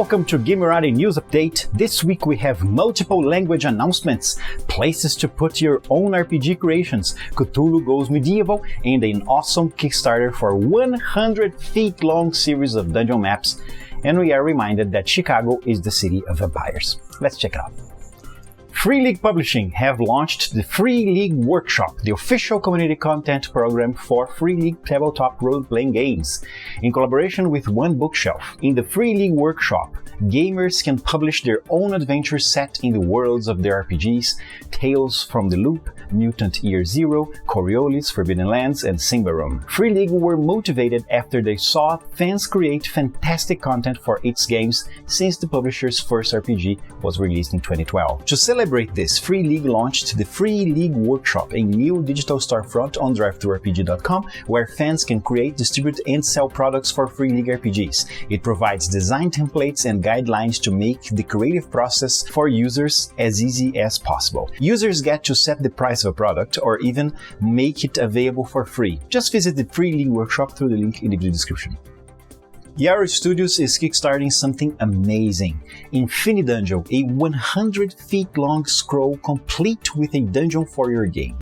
Welcome to Gamerati News Update. This week we have multiple language announcements, places to put your own RPG creations, Cthulhu Goes Medieval, and an awesome Kickstarter for 100 feet long series of dungeon maps. And we are reminded that Chicago is the city of vampires. Let's check it out. Free League Publishing have launched the Free League Workshop, the official community content program for Free League tabletop role-playing games. In collaboration with One Bookshelf, in the Free League Workshop, gamers can publish their own adventures set in the worlds of their RPGs, Tales from the Loop, Mutant Year Zero, Coriolis, Forbidden Lands, and Symbaroum. Free League were motivated after they saw fans create fantastic content for its games since the publisher's first RPG was released in 2012. To celebrate this, Free League launched the Free League Workshop, a new digital storefront on drive-thru-rpg.com where fans can create, distribute, and sell products for Free League RPGs. It provides design templates and guidelines to make the creative process for users as easy as possible. Users get to set the price of a product or even make it available for free. Just visit the Free League Workshop through the link in the video description. Yarro Studios is kickstarting something amazing. Infinidungeon, a 100 feet long scroll complete with a dungeon for your game.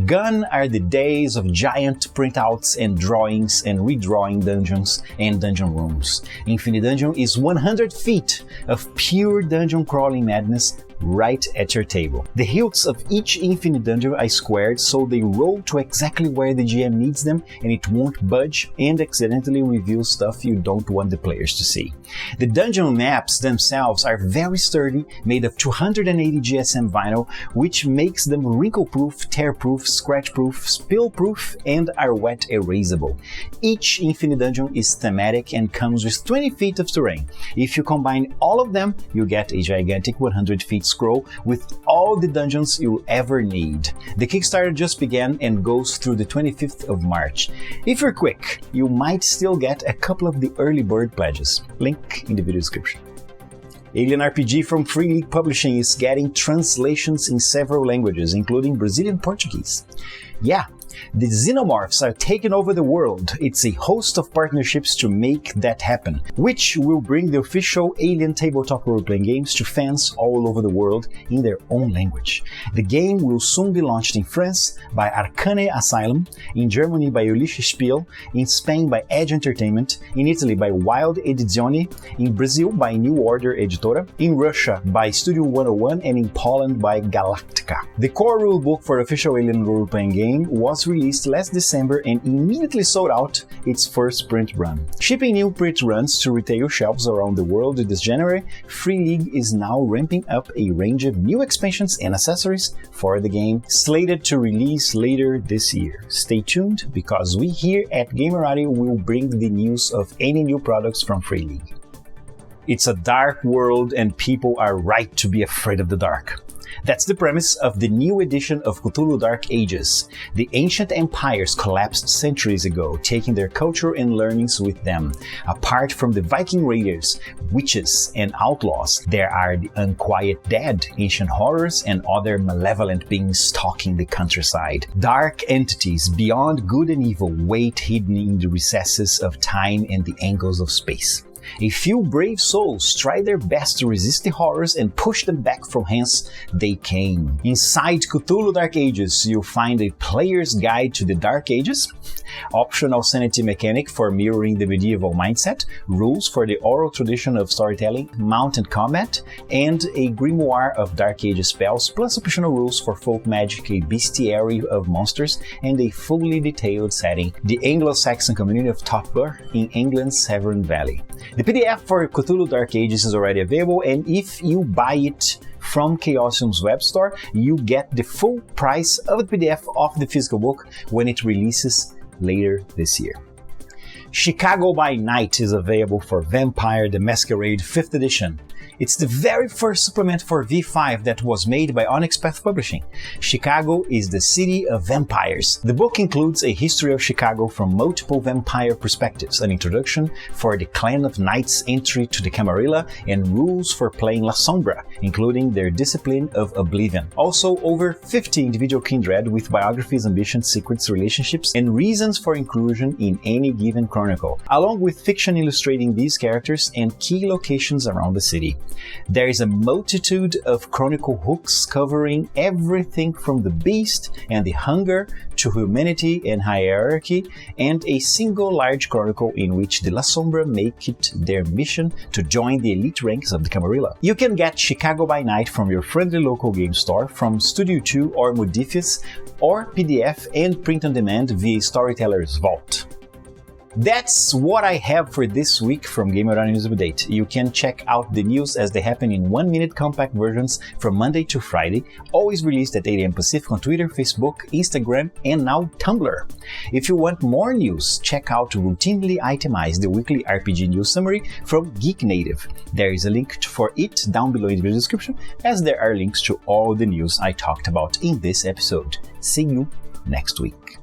Gone are the days of giant printouts and drawings and redrawing dungeons and dungeon rooms. Infinidungeon is 100 feet of pure dungeon crawling madness right at your table. The hilts of each Infinidungeon are squared so they roll to exactly where the GM needs them and it won't budge and accidentally reveal stuff you don't want the players to see. The dungeon maps themselves are very sturdy, made of 280 GSM vinyl, which makes them wrinkle-proof, tear-proof, scratch-proof, spill-proof, and are wet erasable. Each Infinidungeon is thematic and comes with 20 feet of terrain. If you combine all of them, you get a gigantic 100 feet scroll with all the dungeons you'll ever need. The Kickstarter just began and goes through the 25th of March. If you're quick, you might still get a couple of the early bird pledges. Link in the video description. Alien RPG from Free League Publishing is getting translations in several languages, including Brazilian Portuguese. Yeah, the Xenomorphs are taking over the world. It's a host of partnerships to make that happen, which will bring the official Alien tabletop role-playing games to fans all over the world in their own language. The game will soon be launched in France by Arcane Asylum, in Germany by Ulysses Spiel, in Spain by Edge Entertainment, in Italy by Wild Edizioni, in Brazil by New Order Editora, in Russia by Studio 101, and in Poland by Galactica. The core rulebook for the official Alien role-playing game was released last December and immediately sold out its first print run. Shipping new print runs to retail shelves around the world this January, Free League is now ramping up a range of new expansions and accessories for the game, slated to release later this year. Stay tuned, because we here at Gamerati will bring the news of any new products from Free League. It's a dark world and people are right to be afraid of the dark. That's the premise of the new edition of Cthulhu Dark Ages. The ancient empires collapsed centuries ago, taking their culture and learnings with them. Apart from the Viking raiders, witches, and outlaws, there are the unquiet dead, ancient horrors, and other malevolent beings stalking the countryside. Dark entities beyond good and evil wait hidden in the recesses of time and the angles of space. A few brave souls try their best to resist the horrors and push them back from whence they came. Inside Cthulhu Dark Ages, you'll find a player's guide to the Dark Ages, optional sanity mechanic for mirroring the medieval mindset, rules for the oral tradition of storytelling, mounted combat, and a grimoire of Dark Ages spells, plus optional rules for folk magic, a bestiary of monsters, and a fully detailed setting, the Anglo-Saxon community of Topbar in England's Severn Valley. The PDF for Cthulhu Dark Ages is already available, and if you buy it from Chaosium's web store, you get the full price of the PDF of the physical book when it releases later this year. Chicago by Night is available for Vampire the Masquerade 5th edition. It's the very first supplement for V5 that was made by Onyx Path Publishing. Chicago is the city of vampires. The book includes a history of Chicago from multiple vampire perspectives, an introduction for the Clan of Knights' entry to the Camarilla, and rules for playing La Sombra, including their discipline of Oblivion. Also, over 50 individual kindred with biographies, ambitions, secrets, relationships, and reasons for inclusion in any given chronicle, along with fiction illustrating these characters and key locations around the city. There is a multitude of chronicle hooks covering everything from the beast and the hunger to humanity and hierarchy, and a single large chronicle in which the La Sombra make it their mission to join the elite ranks of the Camarilla. You can get Chicago by Night from your friendly local game store, from Studio 2 or Modifius, or PDF and print on demand via Storyteller's Vault. That's what I have for this week from Gamerati News Update. You can check out the news as they happen in 1-minute compact versions from Monday to Friday, always released at 8 a.m. Pacific on Twitter, Facebook, Instagram, and now Tumblr. If you want more news, check out Routinely Itemized, the weekly RPG news summary from Geek Native. There is a link for it down below in the video description, as there are links to all the news I talked about in this episode. See you next week.